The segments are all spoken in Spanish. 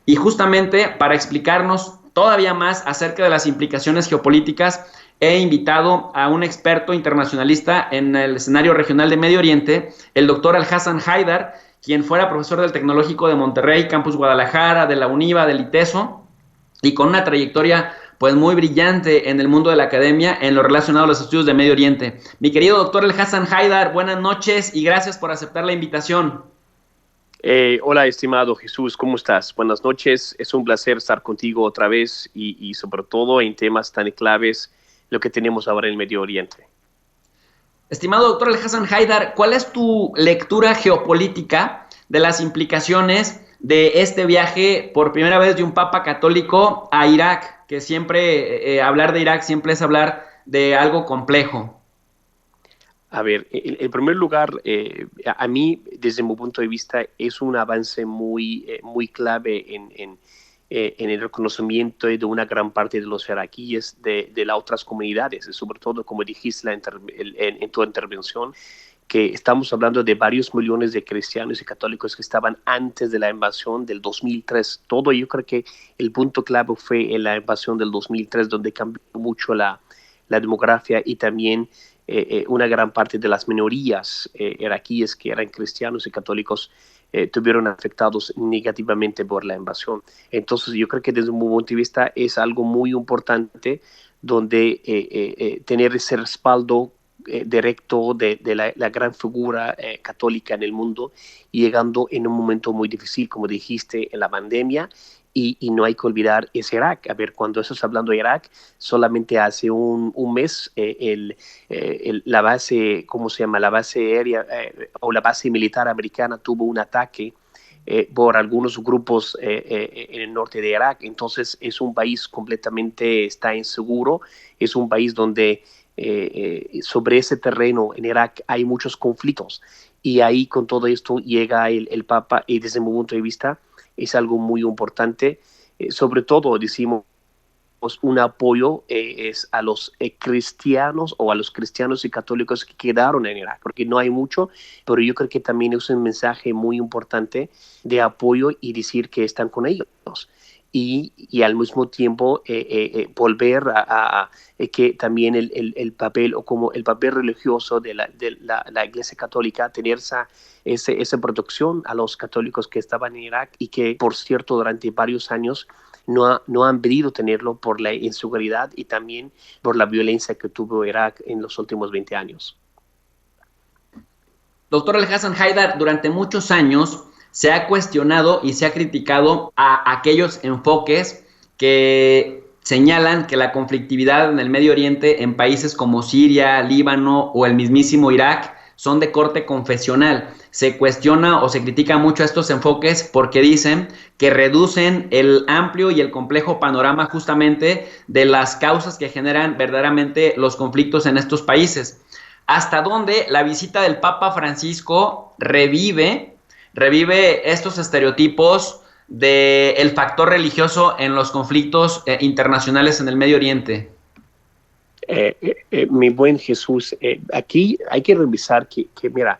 Y justamente para explicarnos todavía más acerca de las implicaciones geopolíticas, he invitado a un experto internacionalista en el escenario regional de Medio Oriente, el doctor Al-Hassan Haidar, quien fuera profesor del Tecnológico de Monterrey, Campus Guadalajara, de la UNIVA, del ITESO, y con una trayectoria pues muy brillante en el mundo de la academia en lo relacionado a los estudios de Medio Oriente. Mi querido doctor Al-Hassan Haidar, buenas noches y gracias por aceptar la invitación. Hola, estimado Jesús, ¿cómo estás? Buenas noches, es un placer estar contigo otra vez y sobre todo en temas tan claves, lo que tenemos ahora en el Medio Oriente. Estimado doctor Al-Hassan Haidar, ¿cuál es tu lectura geopolítica de las implicaciones de este viaje por primera vez de un papa católico a Irak? Que siempre hablar de Irak siempre es hablar de algo complejo. A ver, en primer lugar, a mí, desde mi punto de vista, es un avance muy clave en el reconocimiento de una gran parte de los iraquíes de las otras comunidades, sobre todo, como dijiste en tu intervención, que estamos hablando de varios millones de cristianos y católicos que estaban antes de la invasión del 2003. Todo yo creo que el punto clave fue en la invasión del 2003, donde cambió mucho la demografía y también una gran parte de las minorías iraquíes que eran cristianos y católicos tuvieron afectados negativamente por la invasión. Entonces yo creo que desde mi punto de vista es algo muy importante donde tener ese respaldo directo de la gran figura católica en el mundo, llegando en un momento muy difícil, como dijiste, en la pandemia, y no hay que olvidar es Irak. A ver, cuando estás hablando de Irak, solamente hace un mes la base, ¿cómo se llama? La base aérea o la base militar americana tuvo un ataque por algunos grupos en el norte de Irak. Entonces es un país completamente está inseguro, es un país donde sobre ese terreno en Irak hay muchos conflictos y ahí con todo esto llega el Papa y desde mi punto de vista es algo muy importante. Sobre todo decimos un apoyo es a los cristianos o a los cristianos y católicos que quedaron en Irak, porque no hay mucho, pero yo creo que también es un mensaje muy importante de apoyo y decir que están con ellos. Y al mismo tiempo volver a que también el papel o como el papel religioso de la Iglesia Católica, tener esa protección a los católicos que estaban en Irak y que, por cierto, durante varios años no han podido tenerlo por la inseguridad y también por la violencia que tuvo Irak en los últimos 20 años. Doctor Al-Hassan Haidar, durante muchos años se ha cuestionado y se ha criticado a aquellos enfoques que señalan que la conflictividad en el Medio Oriente en países como Siria, Líbano o el mismísimo Irak son de corte confesional. Se cuestiona o se critica mucho a estos enfoques porque dicen que reducen el amplio y el complejo panorama justamente de las causas que generan verdaderamente los conflictos en estos países. Hasta dónde la visita del Papa Francisco revive estos estereotipos del factor religioso en los conflictos internacionales en el Medio Oriente. Mi buen Jesús, aquí hay que revisar mira,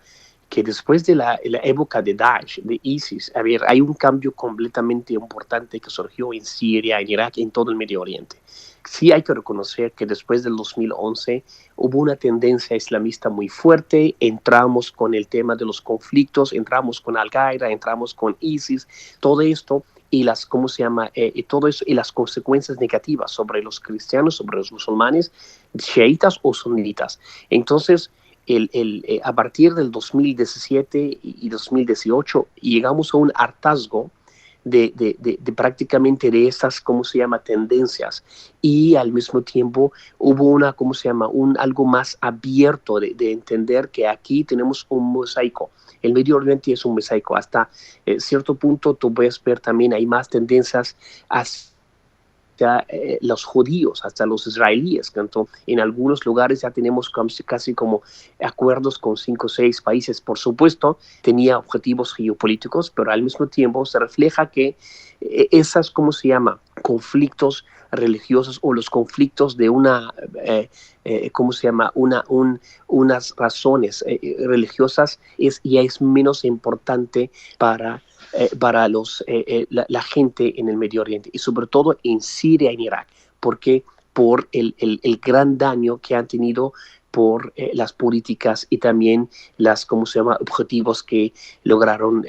que después de la época de Daesh, de ISIS, a ver, hay un cambio completamente importante que surgió en Siria, en Irak, en todo el Medio Oriente. Sí hay que reconocer que después del 2011 hubo una tendencia islamista muy fuerte, entramos con el tema de los conflictos, entramos con Al-Qaeda, entramos con ISIS, todo esto y las, ¿cómo se llama? Y todo eso y las consecuencias negativas sobre los cristianos, sobre los musulmanes, chiitas o sunitas. Entonces, a partir del 2017 y 2018 llegamos a un hartazgo de prácticamente de esas, ¿cómo se llama?, tendencias. Y al mismo tiempo hubo una, ¿cómo se llama?, algo más abierto de entender que aquí tenemos un mosaico. El Medio Oriente es un mosaico. Hasta cierto punto tú puedes ver también hay más tendencias hacia los judíos, hasta los israelíes. En algunos lugares ya tenemos casi como acuerdos con 5 o 6 países. Por supuesto, tenía objetivos geopolíticos, pero al mismo tiempo se refleja que esas, ¿cómo se llama?, conflictos religiosos o los conflictos de una, ¿cómo se llama?, unas razones religiosas ya es menos importante para para la gente en el Medio Oriente y sobre todo en Siria y en Irak. ¿Por qué? Por el gran daño que han tenido por las políticas y también ¿cómo se llama?, objetivos que lograron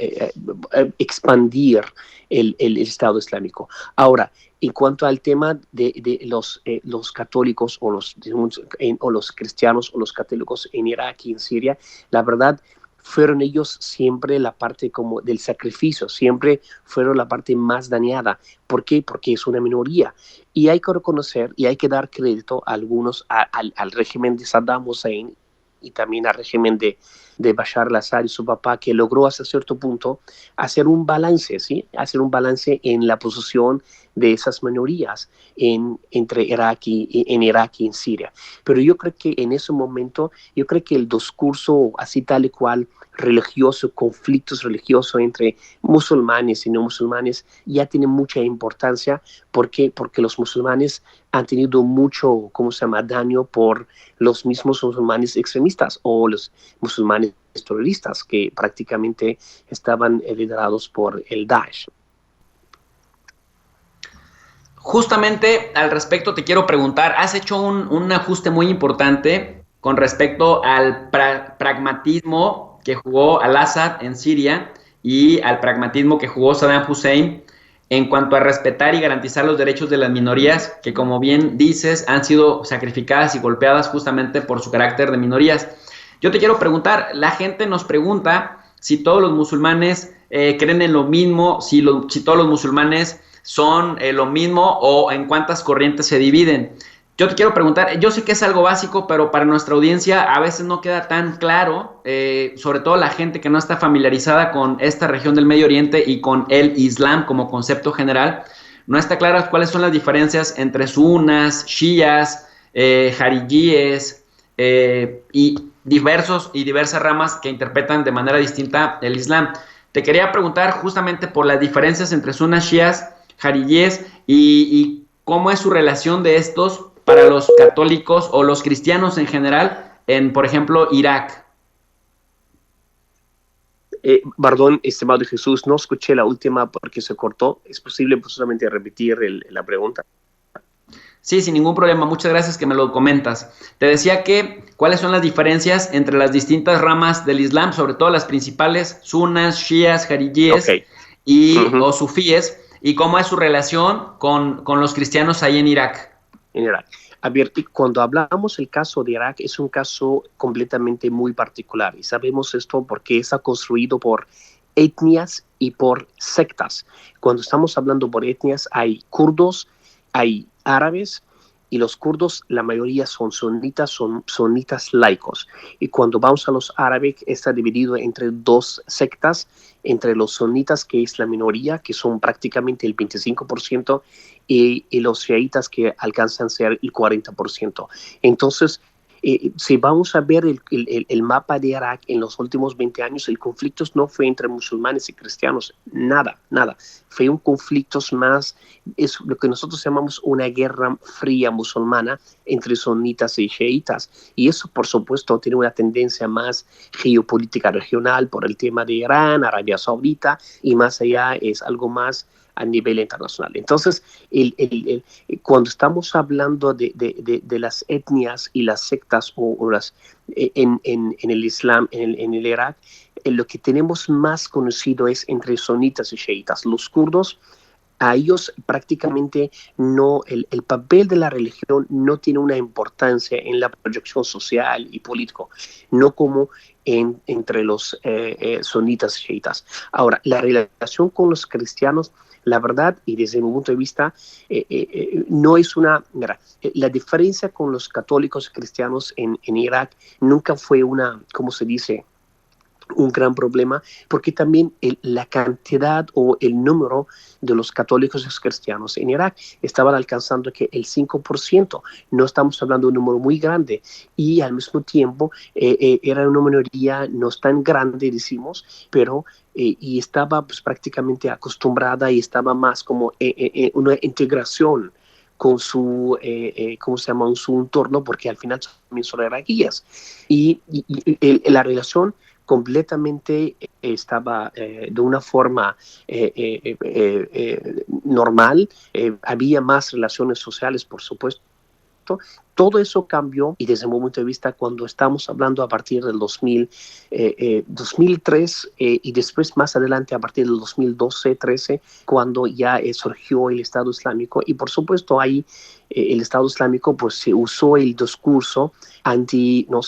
expandir el Estado Islámico. Ahora, en cuanto al tema de los católicos o los cristianos o los católicos en Irak y en Siria, la verdad, fueron ellos siempre la parte como del sacrificio, siempre fueron la parte más dañada. ¿Por qué? Porque es una minoría. Y hay que reconocer y hay que dar crédito a algunos, al régimen de Saddam Hussein y también al régimen de Bashar al-Assad y su papá, que logró hasta cierto punto hacer un balance, ¿sí? Hacer un balance en la posición de esas minorías entre Irak en Irak y en Siria. Pero yo creo que en ese momento, yo creo que el discurso así tal y cual religioso, conflictos religiosos entre musulmanes y no musulmanes ya tiene mucha importancia. ¿Por qué? Porque los musulmanes han tenido mucho, ¿cómo se llama?, daño por los mismos musulmanes extremistas o los musulmanes terroristas que prácticamente estaban liderados por el Daesh. Justamente al respecto te quiero preguntar, has hecho un ajuste muy importante con respecto al pragmatismo que jugó al-Assad en Siria y al pragmatismo que jugó Saddam Hussein en cuanto a respetar y garantizar los derechos de las minorías que, como bien dices, han sido sacrificadas y golpeadas justamente por su carácter de minorías. Yo te quiero preguntar, la gente nos pregunta si todos los musulmanes creen en lo mismo, si todos los musulmanes son lo mismo o en cuántas corrientes se dividen. Yo te quiero preguntar, yo sé que es algo básico, pero para nuestra audiencia a veces no queda tan claro, sobre todo la gente que no está familiarizada con esta región del Medio Oriente y con el Islam como concepto general, no está claro cuáles son las diferencias entre sunas, shias, jarilíes y diversas ramas que interpretan de manera distinta el Islam. Te quería preguntar justamente por las diferencias entre sunas, shias, jarilíes y cómo es su relación de estos para los católicos o los cristianos en general en, por ejemplo, Irak. Perdón, estimado Jesús, no escuché la última porque se cortó. ¿Es posible solamente repetir la pregunta? Sí, sin ningún problema. Muchas gracias que me lo comentas. Te decía que cuáles son las diferencias entre las distintas ramas del Islam, sobre todo las principales, sunas, shias, jarilíes o sufíes, y cómo es su relación con los cristianos ahí en Irak. En Irak. A ver, cuando hablamos del caso de Irak, es un caso completamente muy particular. Y sabemos esto porque está construido por etnias y por sectas. Cuando estamos hablando por etnias, hay kurdos, hay árabes, y los kurdos, la mayoría son sunitas laicos. Y cuando vamos a los árabes, está dividido entre dos sectas, entre los sunitas, que es la minoría, que son prácticamente el 25%, y los chiitas, que alcanzan a ser el 40%. Entonces, si vamos a ver el mapa de Irak en los últimos 20 años, el conflicto no fue entre musulmanes y cristianos, nada. Fue un conflicto más, es lo que nosotros llamamos una guerra fría musulmana entre sunitas y chiitas. Y eso, por supuesto, tiene una tendencia más geopolítica regional por el tema de Irán, Arabia Saudita, y más allá es algo más a nivel internacional. Entonces, cuando estamos hablando de las etnias y las sectas en el Islam, en el Irak, lo que tenemos más conocido es entre sunitas y chiitas. Los kurdos, a ellos prácticamente no, el papel de la religión no tiene una importancia en la proyección social y político, no como entre los sunitas y chiitas. Ahora, la relación con los cristianos, la verdad, y desde mi punto de vista, no es una... Mira, la diferencia con los católicos y cristianos en Irak nunca fue una, ¿cómo se dice?, un gran problema, porque también la cantidad o el número de los católicos y cristianos en Irak estaban alcanzando que el 5%, no estamos hablando de un número muy grande, y al mismo tiempo era una minoría no tan grande, decimos, pero y estaba pues prácticamente acostumbrada y estaba más como una integración con su, ¿cómo se llama?, su entorno, porque al final también son iraquíes. Y la relación completamente estaba de una forma normal. Había más relaciones sociales, por supuesto. Todo eso cambió y desde mi punto de vista, cuando estamos hablando a partir del 2003 y después más adelante a partir del 2012-13, cuando ya surgió el Estado Islámico, y por supuesto ahí el Estado Islámico pues se usó el discurso anti no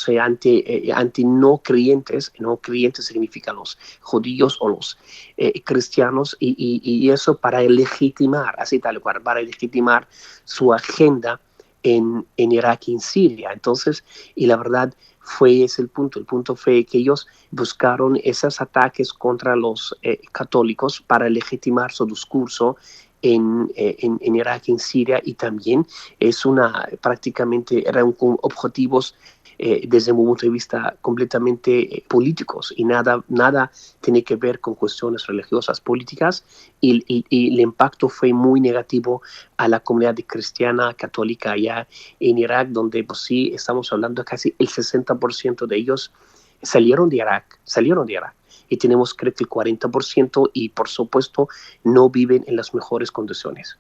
creyentes. No creyentes significa los judíos o los cristianos, y eso para legitimar, así tal cual, para legitimar su agenda en Irak y en Siria. Entonces, y la verdad fue ese el punto fue que ellos buscaron esos ataques contra los católicos para legitimar su discurso en Irak y en Siria, y también prácticamente eran objetivos desde mi punto de vista completamente políticos, y nada tiene que ver con cuestiones religiosas políticas, y el impacto fue muy negativo a la comunidad cristiana católica allá en Irak, donde pues sí, estamos hablando de casi el 60% de ellos salieron de Irak, y tenemos creo que el 40%, y por supuesto no viven en las mejores condiciones.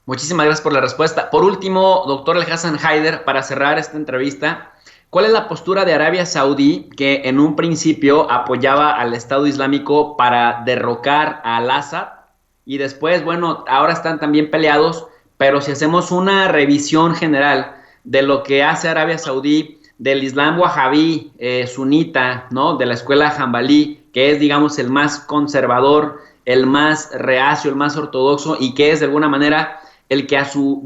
Muchísimas gracias por la respuesta. Por último, doctor El-Hassan Haider, para cerrar esta entrevista, ¿cuál es la postura de Arabia Saudí, que en un principio apoyaba al Estado Islámico para derrocar a Al-Assad? Y después, bueno, ahora están también peleados, pero si hacemos una revisión general de lo que hace Arabia Saudí, del Islam wahabí, sunita, ¿no? De la escuela Hanbalí, que es, digamos, el más conservador, el más reacio, el más ortodoxo, y que es de alguna manera el que a su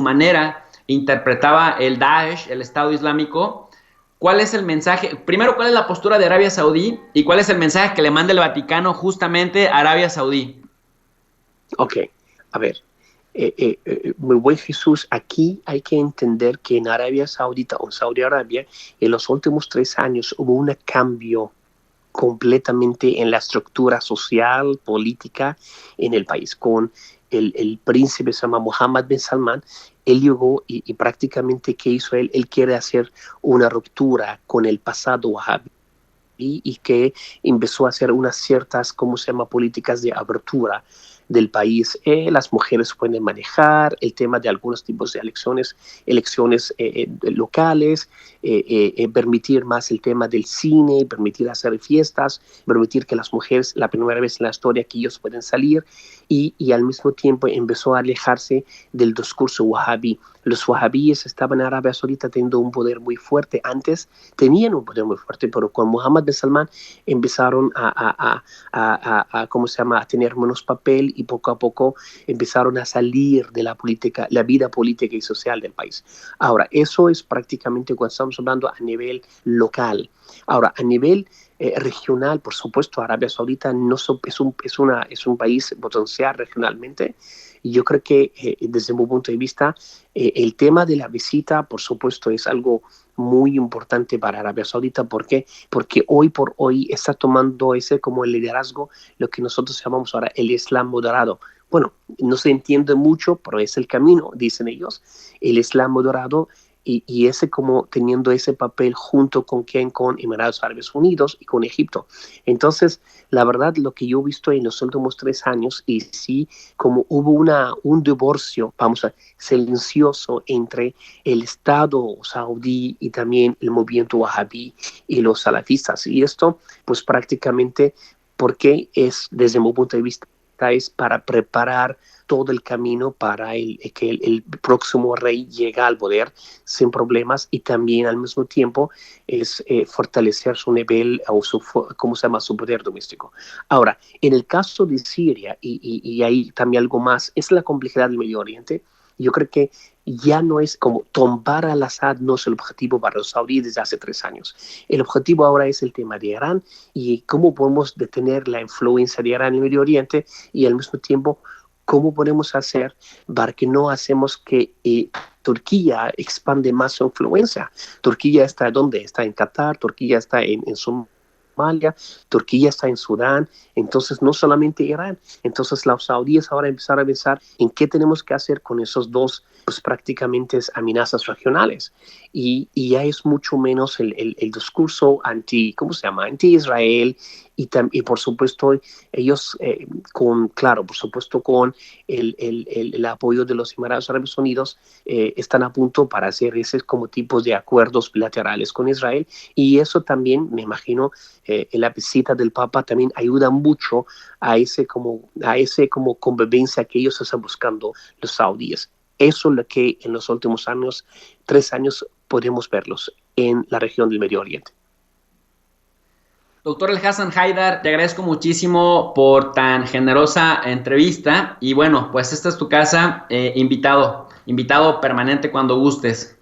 manera interpretaba el Daesh, el Estado Islámico. ¿Cuál es el mensaje? Primero, ¿cuál es la postura de Arabia Saudí? ¿Y cuál es el mensaje que le manda el Vaticano justamente a Arabia Saudí? Ok, a ver, muy buen Jesús, aquí hay que entender que en Arabia Saudita o en Saudi Arabia, en los últimos 3 años hubo un cambio completamente en la estructura social, política en el país, con el príncipe se llama Mohammed bin Salman. Él llegó y prácticamente, ¿qué hizo él? Él quiere hacer una ruptura con el pasado wahhabi, y que empezó a hacer unas ciertas, ¿cómo se llama?, políticas de abertura del país. Las mujeres pueden manejar el tema de algunos tipos de elecciones locales, permitir más el tema del cine, permitir hacer fiestas, permitir que las mujeres, la primera vez en la historia que ellos pueden salir, y al mismo tiempo empezó a alejarse del discurso wahhabí. Los wahhabíes estaban en Arabia Saudita teniendo un poder muy fuerte. Antes tenían un poder muy fuerte, pero con Mohammed bin Salman empezaron ¿cómo se llama?, a tener menos papel, y poco a poco empezaron a salir de la política, la vida política y social del país. Ahora, eso es prácticamente cuando estamos hablando a nivel local. Ahora, a nivel regional, por supuesto, Arabia Saudita no es un país potencial regionalmente. Y yo creo que desde mi punto de vista, el tema de la visita, por supuesto, es algo muy importante para Arabia Saudita. ¿Por qué? Porque hoy por hoy está tomando ese como el liderazgo, lo que nosotros llamamos ahora el Islam moderado. Bueno, no se entiende mucho, pero es el camino, dicen ellos, el Islam moderado, y ese como teniendo ese papel junto con Emiratos Árabes Unidos y con Egipto. Entonces, la verdad, lo que yo he visto en los últimos 3 años, y sí, como hubo un divorcio, silencioso entre el Estado saudí y también el movimiento wahabí y los salafistas. Y esto, pues prácticamente, porque es, desde mi punto de vista, es para preparar todo el camino para que el próximo rey llegue al poder sin problemas, y también al mismo tiempo es fortalecer su nivel o su poder doméstico. Ahora, en el caso de Siria, y ahí también algo más, es la complejidad del Medio Oriente. Yo creo que ya no es como tumbar al Assad, no es el objetivo para los saudíes desde hace 3 años. El objetivo ahora es el tema de Irán, y cómo podemos detener la influencia de Irán en el Medio Oriente, y al mismo tiempo cómo podemos hacer para que no hacemos que Turquía expande más su influencia. Turquía está ¿dónde? Está en Qatar, Turquía está en Somalia, Somalia, Turquía está en Sudán, entonces no solamente Irán. Entonces los saudíes ahora empezaron a pensar en qué tenemos que hacer con esos dos, pues prácticamente amenazas regionales. Y ya es mucho menos el discurso ¿cómo se llama? Anti-Israel, y por supuesto ellos por supuesto con el apoyo de los Emiratos Árabes Unidos están a punto para hacer esos como tipos de acuerdos bilaterales con Israel, y eso también me imagino la visita del Papa también ayuda mucho a ese como convivencia que ellos están buscando los saudíes. Eso es lo que en los últimos 3 años podemos verlos en la región del Medio Oriente. Doctor El Hassan Haidar, te agradezco muchísimo por tan generosa entrevista y bueno, pues esta es tu casa, invitado permanente cuando gustes.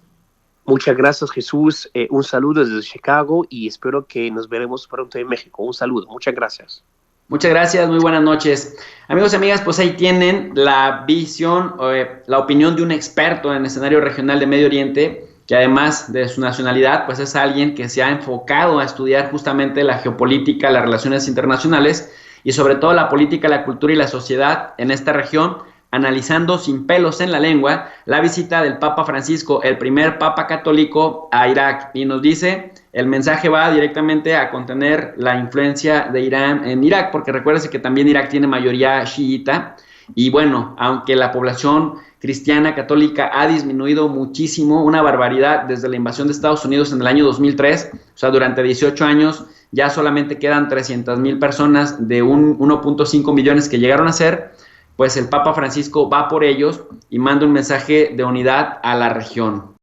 Muchas gracias, Jesús. Un saludo desde Chicago y espero que nos veremos pronto en México. Un saludo. Muchas gracias. Muchas gracias, muy buenas noches. Amigos y amigas, pues ahí tienen la visión, la opinión de un experto en el escenario regional de Medio Oriente, que además de su nacionalidad, pues es alguien que se ha enfocado a estudiar justamente la geopolítica, las relaciones internacionales y sobre todo la política, la cultura y la sociedad en esta región, analizando sin pelos en la lengua la visita del Papa Francisco, el primer Papa católico a Irak. Y nos dice, el mensaje va directamente a contener la influencia de Irán en Irak, porque recuérdese que también Irak tiene mayoría chiita. Y bueno, aunque la población cristiana católica ha disminuido muchísimo, una barbaridad desde la invasión de Estados Unidos en el año 2003, o sea, durante 18 años ya solamente quedan 300,000 personas de 1.5 millones que llegaron a ser, pues el Papa Francisco va por ellos y manda un mensaje de unidad a la región.